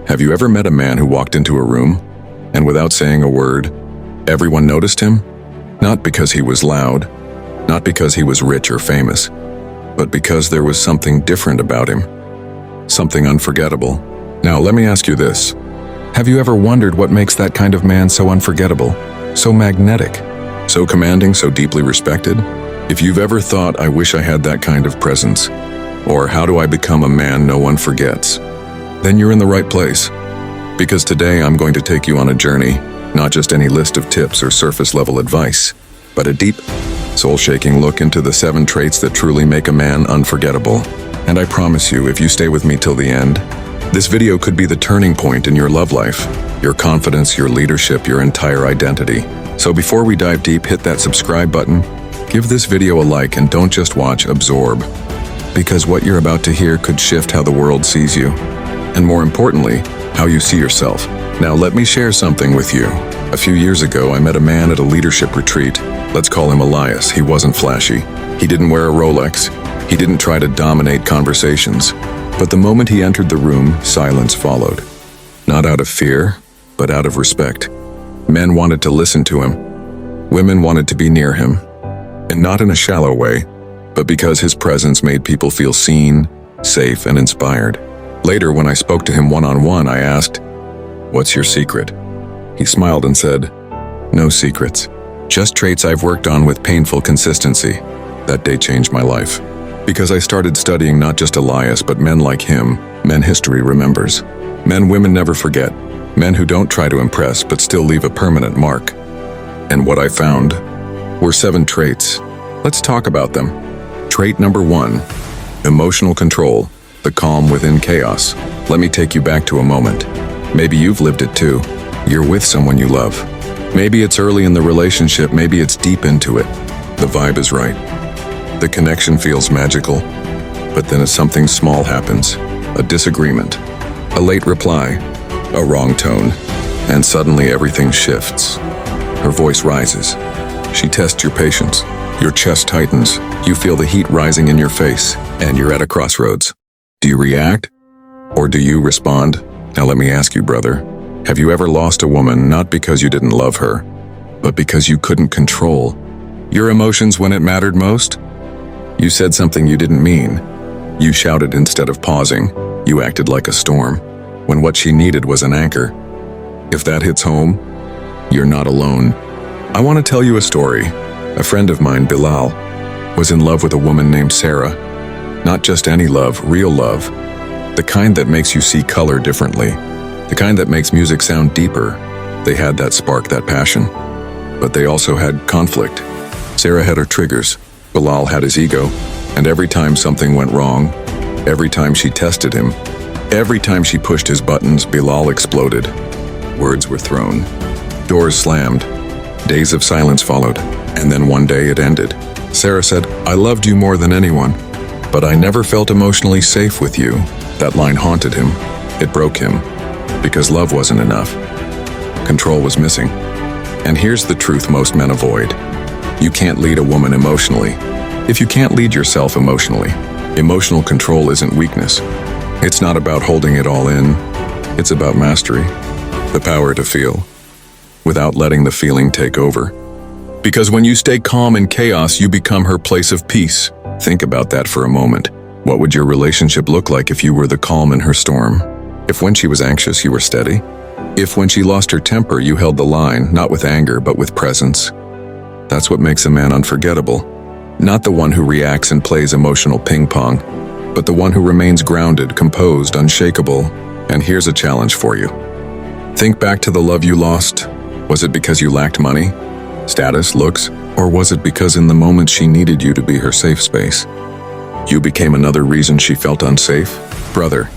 Have you ever met a man who walked into a room, and without saying a word, everyone noticed him? Not because he was loud, not because he was rich or famous, but because there was something different about him. Something unforgettable. Now, let me ask you this. Have you ever wondered what makes that kind of man so unforgettable, so magnetic, so commanding, so deeply respected? If you've ever thought, I wish I had that kind of presence, or how do I become a man no one forgets, then you're in the right place. Because today I'm going to take you on a journey, not just any list of tips or surface-level advice, but a deep, soul-shaking look into the 7 traits that truly make a man unforgettable. And I promise you, if you stay with me till the end, this video could be the turning point in your love life, your confidence, your leadership, your entire identity. So before we dive deep, hit that subscribe button, give this video a like, and don't just watch, absorb. Because what you're about to hear could shift how the world sees you, and more importantly, how you see yourself. Now let me share something with you. A few years ago, I met a man at a leadership retreat. Let's call him Elias. He wasn't flashy. He didn't wear a Rolex. He didn't try to dominate conversations. But the moment he entered the room, silence followed. Not out of fear, but out of respect. Men wanted to listen to him. Women wanted to be near him. And not in a shallow way, but because his presence made people feel seen, safe, and inspired. Later, when I spoke to him one-on-one, I asked, "What's your secret?" He smiled and said, "No secrets. Just traits I've worked on with painful consistency." That day changed my life. Because I started studying not just Elias, but men like him, men history remembers. Men women never forget. Men who don't try to impress, but still leave a permanent mark. And what I found were 7 traits. Let's talk about them. Trait number 1, emotional control, the calm within chaos. Let me take you back to a moment. Maybe you've lived it too. You're with someone you love. Maybe it's early in the relationship, maybe it's deep into it. The vibe is right. The connection feels magical, but then something small happens. A disagreement, a late reply, a wrong tone, and suddenly everything shifts. Her voice rises. She tests your patience. Your chest tightens. You feel the heat rising in your face, and you're at a crossroads. Do you react, or do you respond? Now let me ask you, brother, have you ever lost a woman not because you didn't love her, but because you couldn't control your emotions when it mattered most? You said something you didn't mean. You shouted instead of pausing. You acted like a storm, when what she needed was an anchor. If that hits home, you're not alone. I want to tell you a story. A friend of mine, Bilal, was in love with a woman named Sarah. Not just any love, real love. The kind that makes you see color differently. The kind that makes music sound deeper. They had that spark, that passion. But they also had conflict. Sarah had her triggers. Bilal had his ego. And every time something went wrong, every time she tested him, every time she pushed his buttons, Bilal exploded. Words were thrown. Doors slammed. Days of silence followed. And then one day it ended. Sarah said, "I loved you more than anyone, but I never felt emotionally safe with you." That line haunted him. It broke him. Because love wasn't enough. Control was missing. And here's the truth most men avoid. You can't lead a woman emotionally if you can't lead yourself emotionally. Emotional control isn't weakness. It's not about holding it all in. It's about mastery. The power to feel, without letting the feeling take over. Because when you stay calm in chaos, you become her place of peace. Think about that for a moment. What would your relationship look like if you were the calm in her storm? If when she was anxious, you were steady? If when she lost her temper, you held the line, not with anger, but with presence? That's what makes a man unforgettable. Not the one who reacts and plays emotional ping pong, but the one who remains grounded, composed, unshakable. And here's a challenge for you. Think back to the love you lost. Was it because you lacked money, status, looks, or was it because in the moment she needed you to be her safe space? You became another reason she felt unsafe? Brother,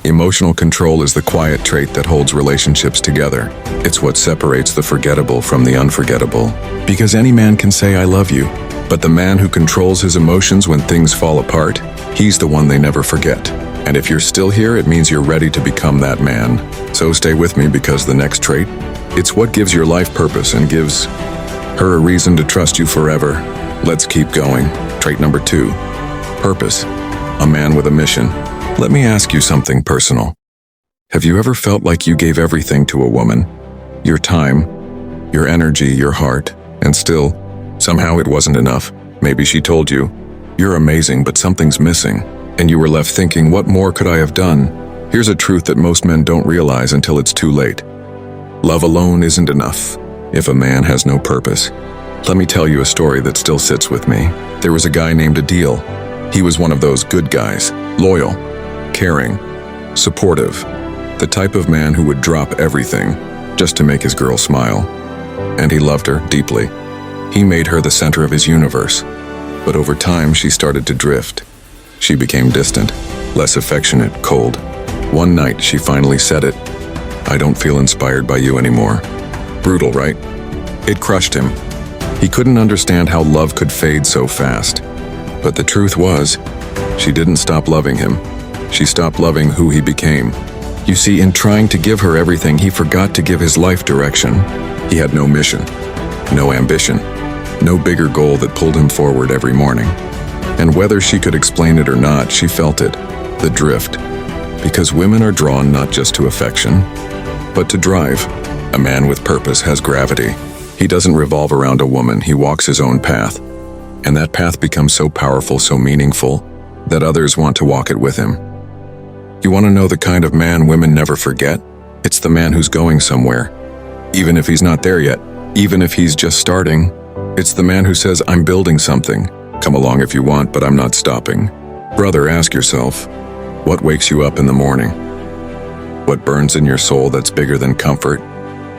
emotional control is the quiet trait that holds relationships together. It's what separates the forgettable from the unforgettable. Because any man can say, "I love you," but the man who controls his emotions when things fall apart, he's the one they never forget. And if you're still here, it means you're ready to become that man. So stay with me, because the next trait, it's what gives your life purpose and gives her a reason to trust you forever. Let's keep going. Trait number 2, purpose. A man with a mission. Let me ask you something personal. Have you ever felt like you gave everything to a woman? Your time, your energy, your heart, and still, somehow it wasn't enough. Maybe she told you, "You're amazing, but something's missing." And you were left thinking, what more could I have done? Here's a truth that most men don't realize until it's too late. Love alone isn't enough if a man has no purpose. Let me tell you a story that still sits with me. There was a guy named Adil. He was one of those good guys, loyal, caring, supportive, the type of man who would drop everything just to make his girl smile. And he loved her deeply. He made her the center of his universe. But over time, she started to drift. She became distant, less affectionate, cold. One night, she finally said it. "I don't feel inspired by you anymore." Brutal, right? It crushed him. He couldn't understand how love could fade so fast. But the truth was, she didn't stop loving him. She stopped loving who he became. You see, in trying to give her everything, he forgot to give his life direction. He had no mission, no ambition, no bigger goal that pulled him forward every morning. And whether she could explain it or not, she felt it, the drift. Because women are drawn not just to affection, but to drive. A man with purpose has gravity. He doesn't revolve around a woman, he walks his own path. And that path becomes so powerful, so meaningful, that others want to walk it with him. You want to know the kind of man women never forget? It's the man who's going somewhere. Even if he's not there yet, even if he's just starting, it's the man who says, "I'm building something. Come along if you want, but I'm not stopping." Brother, ask yourself, what wakes you up in the morning? What burns in your soul that's bigger than comfort,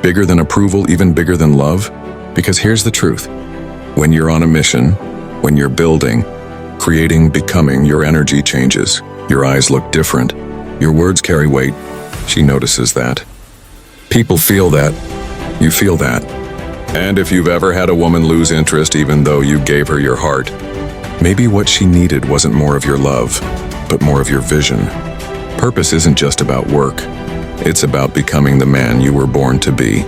bigger than approval, even bigger than love? Because here's the truth. When you're on a mission, when you're building, creating, becoming, your energy changes. Your eyes look different. Your words carry weight. She notices that. People feel that. You feel that. And if you've ever had a woman lose interest even though you gave her your heart, maybe what she needed wasn't more of your love, but more of your vision. Purpose isn't just about work. It's about becoming the man you were born to be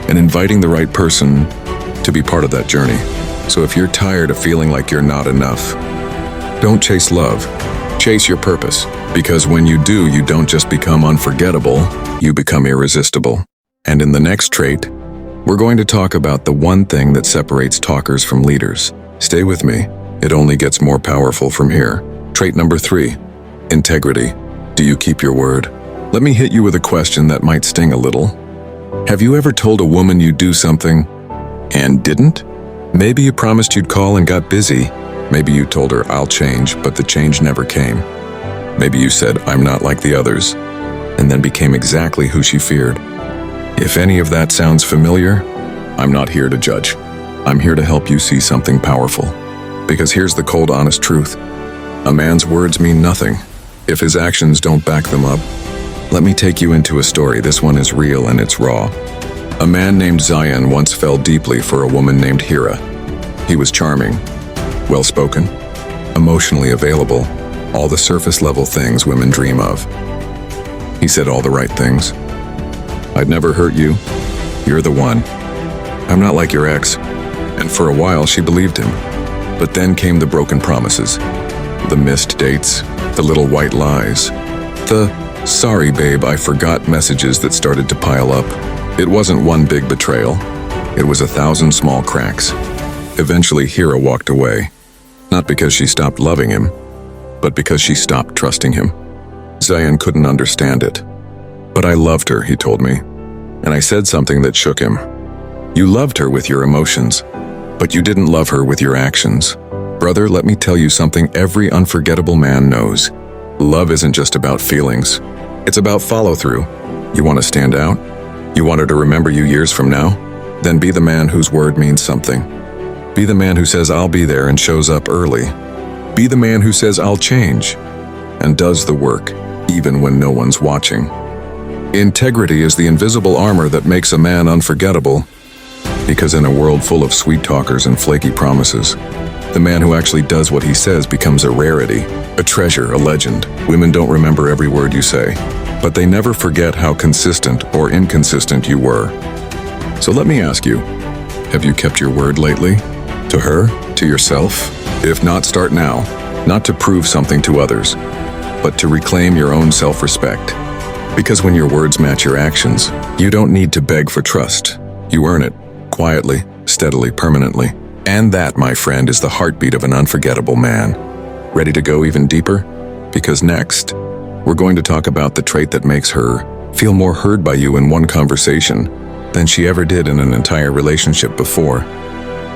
and inviting the right person to be part of that journey. So if you're tired of feeling like you're not enough, don't chase love. Chase your purpose. Because when you do, you don't just become unforgettable, you become irresistible. And in the next trait, we're going to talk about the one thing that separates talkers from leaders. Stay with me. It only gets more powerful from here. Trait number 3, integrity. Do you keep your word? Let me hit you with a question that might sting a little. Have you ever told a woman you'd do something and didn't? Maybe you promised you'd call and got busy. Maybe you told her, "I'll change," but the change never came. Maybe you said, "I'm not like the others," and then became exactly who she feared. If any of that sounds familiar, I'm not here to judge. I'm here to help you see something powerful. Because here's the cold, honest truth. A man's words mean nothing if his actions don't back them up. Let me take you into a story. This one is real and it's raw. A man named Zion once fell deeply for a woman named Hira. He was charming, well-spoken, emotionally available, all the surface-level things women dream of. He said all the right things. "I'd never hurt you. You're the one. I'm not like your ex." And for a while, she believed him. But then came the broken promises, the missed dates, the little white lies, the "sorry babe, I forgot" messages that started to pile up. It wasn't one big betrayal. It was 1,000 small cracks. Eventually, Hira walked away. Not because she stopped loving him, but because she stopped trusting him. Zion couldn't understand it. "But I loved her," he told me. And I said something that shook him. "You loved her with your emotions, but you didn't love her with your actions." Brother, let me tell you something every unforgettable man knows. Love isn't just about feelings. It's about follow-through. You want to stand out? You want her to remember you years from now? Then be the man whose word means something. Be the man who says, "I'll be there," and shows up early. Be the man who says, "I'll change," and does the work, even when no one's watching. Integrity is the invisible armor that makes a man unforgettable. Because in a world full of sweet talkers and flaky promises, the man who actually does what he says becomes a rarity, a treasure, a legend. Women don't remember every word you say, but they never forget how consistent or inconsistent you were. So let me ask you, have you kept your word lately? To her? To yourself? If not, start now. Not to prove something to others, but to reclaim your own self-respect. Because when your words match your actions, you don't need to beg for trust. You earn it, quietly, steadily, permanently. And that, my friend, is the heartbeat of an unforgettable man. Ready to go even deeper? Because next, we're going to talk about the trait that makes her feel more heard by you in one conversation than she ever did in an entire relationship before.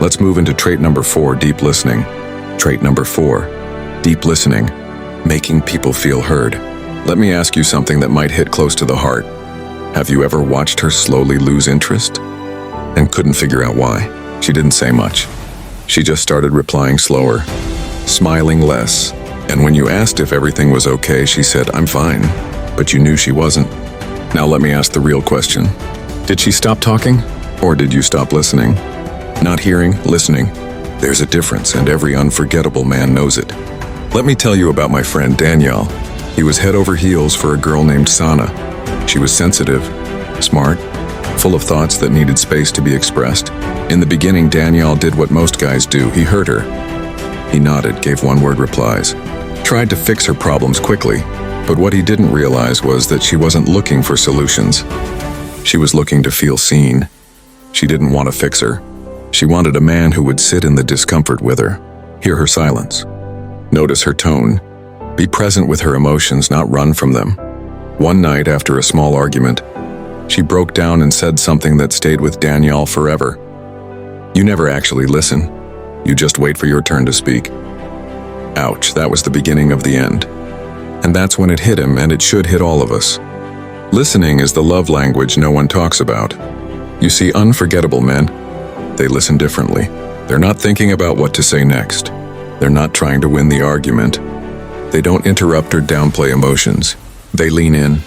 Let's move into trait number 4, deep listening. Trait number 4, deep listening, making people feel heard. Let me ask you something that might hit close to the heart. Have you ever watched her slowly lose interest and couldn't figure out why? She didn't say much. She just started replying slower, smiling less, and when you asked if everything was okay, she said, "I'm fine," but you knew she wasn't. Now let me ask the real question. Did she stop talking, or did you stop listening? Not hearing, listening. There's a difference, and every unforgettable man knows it. Let me tell you about my friend Danielle. He was head over heels for a girl named Sana. She was sensitive, smart, full of thoughts that needed space to be expressed. In the beginning, Danielle did what most guys do. He heard her. He nodded, gave one-word replies, tried to fix her problems quickly, but what he didn't realize was that she wasn't looking for solutions. She was looking to feel seen. She didn't want to fix her. She wanted a man who would sit in the discomfort with her, hear her silence, notice her tone, be present with her emotions, not run from them. One night, after a small argument, she broke down and said something that stayed with Danielle forever. "You never actually listen. You just wait for your turn to speak." Ouch, that was the beginning of the end. And that's when it hit him, and it should hit all of us. Listening is the love language no one talks about. You see, unforgettable men, they listen differently. They're not thinking about what to say next. They're not trying to win the argument. They don't interrupt or downplay emotions. They lean in.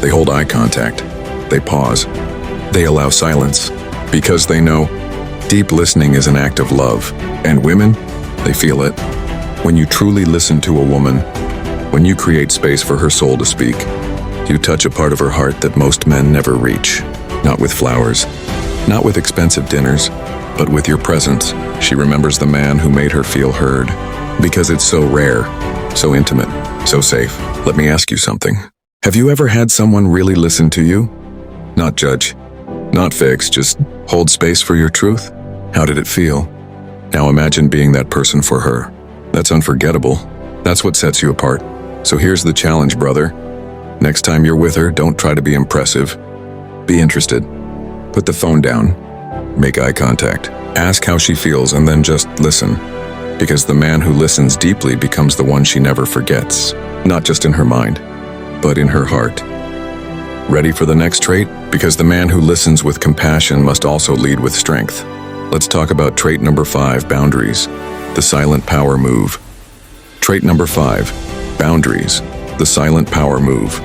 They hold eye contact. They pause. They allow silence. Because they know deep listening is an act of love. And women, they feel it. When you truly listen to a woman, when you create space for her soul to speak, you touch a part of her heart that most men never reach. Not with flowers, not with expensive dinners, but with your presence. She remembers the man who made her feel heard. Because it's so rare, so intimate, so safe. Let me ask you something. Have you ever had someone really listen to you? Not judge, not fix, just hold space for your truth? How did it feel? Now imagine being that person for her. That's unforgettable. That's what sets you apart. So here's the challenge, brother. Next time you're with her, don't try to be impressive. Be interested. Put the phone down. Make eye contact. Ask how she feels and then just listen. Because the man who listens deeply becomes the one she never forgets. Not just in her mind, but in her heart. Ready for the next trait? Because the man who listens with compassion must also lead with strength. Let's talk about trait number 5, boundaries. The silent power move. Trait number 5, boundaries. The silent power move.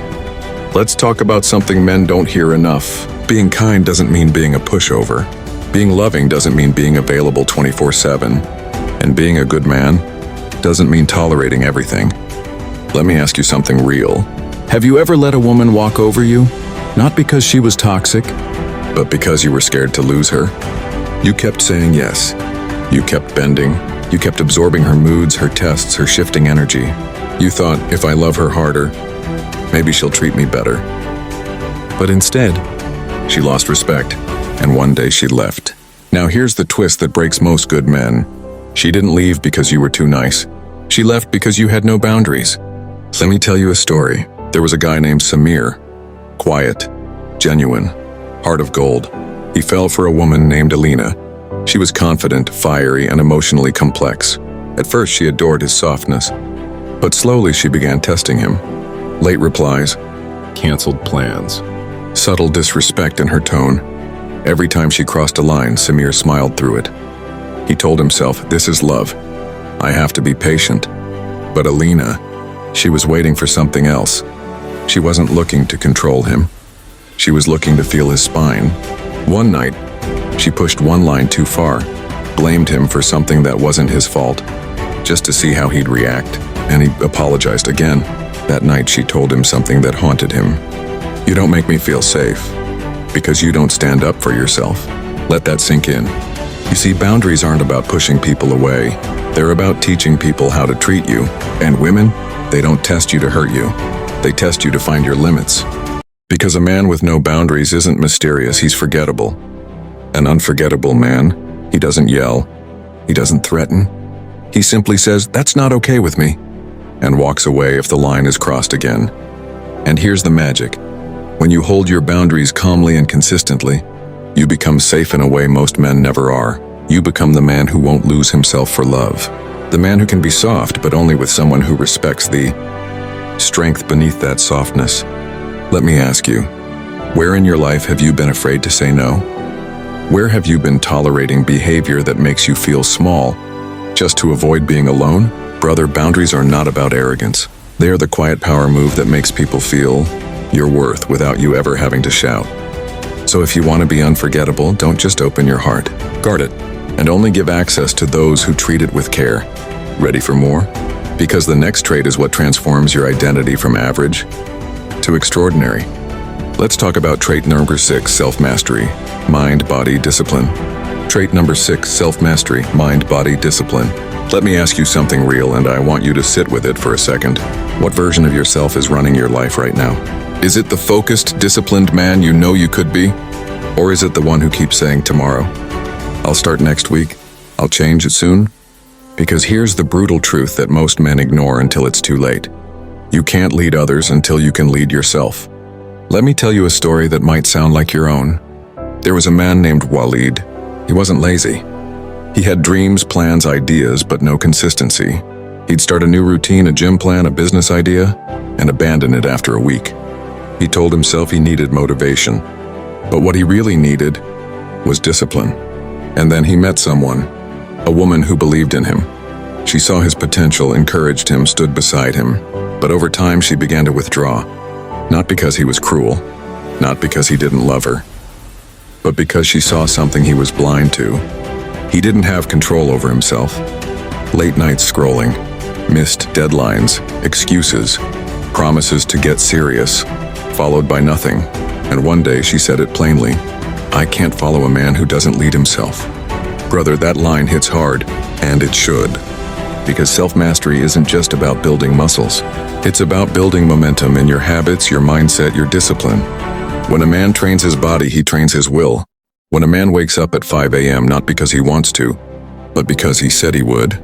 Let's talk about something men don't hear enough. Being kind doesn't mean being a pushover. Being loving doesn't mean being available 24/7. And being a good man doesn't mean tolerating everything. Let me ask you something real. Have you ever let a woman walk over you? Not because she was toxic, but because you were scared to lose her. You kept saying yes. You kept bending. You kept absorbing her moods, her tests, her shifting energy. You thought, if I love her harder, maybe she'll treat me better. But instead, she lost respect, and one day she left. Now here's the twist that breaks most good men. She didn't leave because you were too nice. She left because you had no boundaries. Let me tell you a story. There was a guy named Samir. Quiet, genuine, heart of gold. He fell for a woman named Alina. She was confident, fiery, and emotionally complex. At first, she adored his softness, but slowly she began testing him. Late replies, canceled plans, subtle disrespect in her tone. Every time she crossed a line, Samir smiled through it. He told himself, this is love. I have to be patient. But Alina, she was waiting for something else. She wasn't looking to control him. She was looking to feel his spine. One night, she pushed one line too far, blamed him for something that wasn't his fault, just to see how he'd react, and he apologized again. That night, she told him something that haunted him. You don't make me feel safe, because you don't stand up for yourself. Let that sink in. You see, boundaries aren't about pushing people away. They're about teaching people how to treat you. And women, they don't test you to hurt you. They test you to find your limits. Because a man with no boundaries isn't mysterious, he's forgettable. An unforgettable man, he doesn't yell, he doesn't threaten. He simply says, "That's not okay with me," and walks away if the line is crossed again. And here's the magic. When you hold your boundaries calmly and consistently, you become safe in a way most men never are. You become the man who won't lose himself for love. The man who can be soft, but only with someone who respects the strength beneath that softness. Let me ask you, where in your life have you been afraid to say no? Where have you been tolerating behavior that makes you feel small, just to avoid being alone? Brother, boundaries are not about arrogance. They are the quiet power move that makes people feel your worth without you ever having to shout. So if you want to be unforgettable, don't just open your heart. Guard it, and only give access to those who treat it with care. Ready for more? Because the next trait is what transforms your identity from average to extraordinary. Let's talk about trait number 6, self-mastery, mind-body discipline. Trait number 6, self-mastery, mind-body discipline. Let me ask you something real, and I want you to sit with it for a second. What version of yourself is running your life right now? Is it the focused, disciplined man you know you could be? Or is it the one who keeps saying tomorrow, "I'll start next week, I'll change it soon"? Because here's the brutal truth that most men ignore until it's too late. You can't lead others until you can lead yourself. Let me tell you a story that might sound like your own. There was a man named Walid. He wasn't lazy. He had dreams, plans, ideas, but no consistency. He'd start a new routine, a gym plan, a business idea, and abandon it after a week. He told himself he needed motivation, but what he really needed was discipline. And then he met someone, a woman who believed in him. She saw his potential, encouraged him, stood beside him. But over time, she began to withdraw. Not because he was cruel, not because he didn't love her, but because she saw something he was blind to. He didn't have control over himself. Late nights scrolling, missed deadlines, excuses, promises to get serious, followed by nothing. And one day she said it plainly, "I can't follow a man who doesn't lead himself." Brother, that line hits hard, and it should. Because self-mastery isn't just about building muscles. It's about building momentum in your habits, your mindset, your discipline. When a man trains his body, he trains his will. When a man wakes up at 5 a.m. not because he wants to, but because he said he would,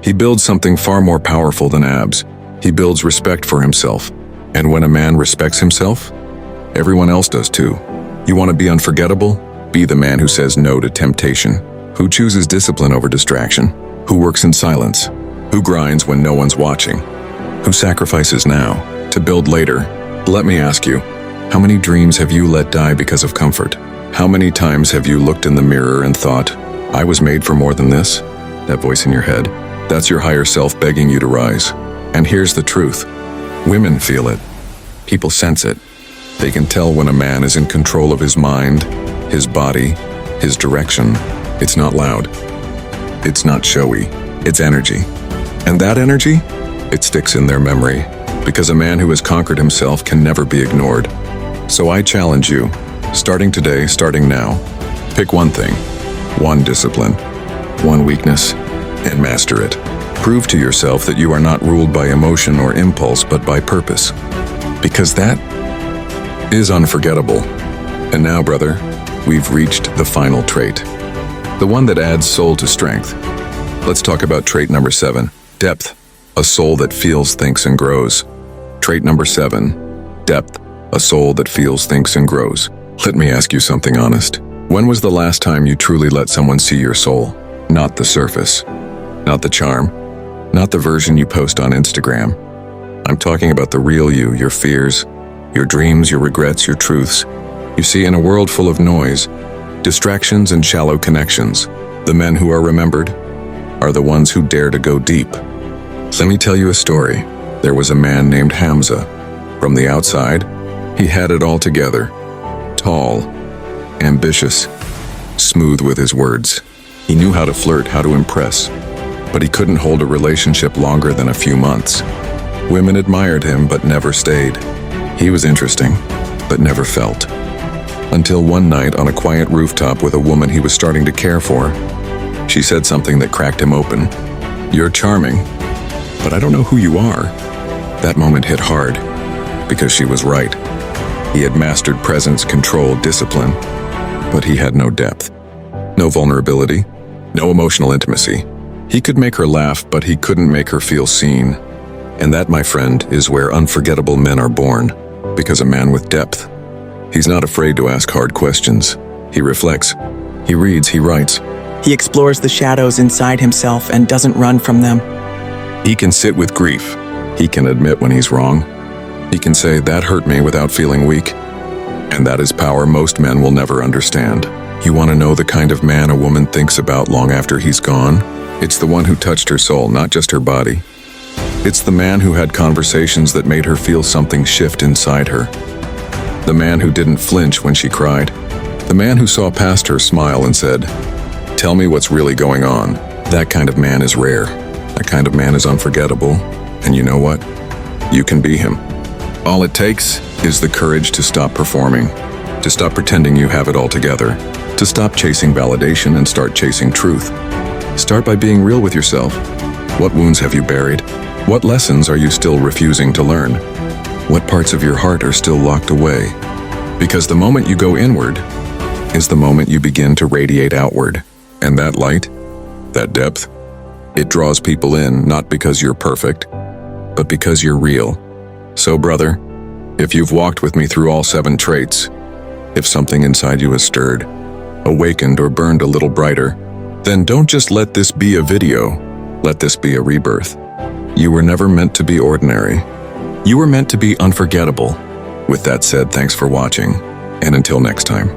he builds something far more powerful than abs. He builds respect for himself. And when a man respects himself, everyone else does too. You want to be unforgettable? Be the man who says no to temptation, who chooses discipline over distraction, who works in silence, who grinds when no one's watching, who sacrifices now to build later. Let me ask you, how many dreams have you let die because of comfort? How many times have you looked in the mirror and thought, "I was made for more than this"? That voice in your head, that's your higher self begging you to rise. And here's the truth. Women feel it. People sense it. They can tell when a man is in control of his mind, his body, his direction. It's not loud. It's not showy. It's energy. And that energy, it sticks in their memory. Because a man who has conquered himself can never be ignored. So I challenge you, starting today, starting now, pick one thing, one discipline, one weakness, and master it. Prove to yourself that you are not ruled by emotion or impulse, but by purpose. Because that is unforgettable. And now, brother, we've reached the final trait. The one that adds soul to strength. Let's talk about trait number 7, depth. A soul that feels, thinks, and grows. Trait number 7, depth. A soul that feels, thinks, and grows. Let me ask you something honest. When was the last time you truly let someone see your soul? Not the surface, not the charm, not the version you post on Instagram. I'm talking about the real you, your fears, your dreams, your regrets, your truths. You see, in a world full of noise, distractions, and shallow connections, the men who are remembered are the ones who dare to go deep. Let me tell you a story. There was a man named Hamza. From the outside, he had it all together. Tall, ambitious, smooth with his words. He knew how to flirt, how to impress, but he couldn't hold a relationship longer than a few months. Women admired him, but never stayed. He was interesting, but never felt. Until one night on a quiet rooftop with a woman he was starting to care for, she said something that cracked him open. "You're charming, but I don't know who you are." That moment hit hard, because she was right. He had mastered presence, control, discipline, but he had no depth. No vulnerability, no emotional intimacy. He could make her laugh, but he couldn't make her feel seen. And that, my friend, is where unforgettable men are born. Because a man with depth, he's not afraid to ask hard questions. He reflects, he reads, he writes. He explores the shadows inside himself and doesn't run from them. He can sit with grief. He can admit when he's wrong. He can say, that hurt me, without feeling weak. And that is power most men will never understand. You want to know the kind of man a woman thinks about long after he's gone? It's the one who touched her soul, not just her body. It's the man who had conversations that made her feel something shift inside her. The man who didn't flinch when she cried. The man who saw past her smile and said, tell me what's really going on. That kind of man is rare. That kind of man is unforgettable. And you know what? You can be him. All it takes is the courage to stop performing, to stop pretending you have it all together, to stop chasing validation and start chasing truth. Start by being real with yourself. What wounds have you buried? What lessons are you still refusing to learn? What parts of your heart are still locked away? Because the moment you go inward is the moment you begin to radiate outward. And that light, that depth, it draws people in, not because you're perfect, but because you're real. So, brother, if you've walked with me through all 7 traits, if something inside you has stirred, awakened, or burned a little brighter, then don't just let this be a video. Let this be a rebirth. You were never meant to be ordinary. You were meant to be unforgettable. With that said, thanks for watching, and until next time.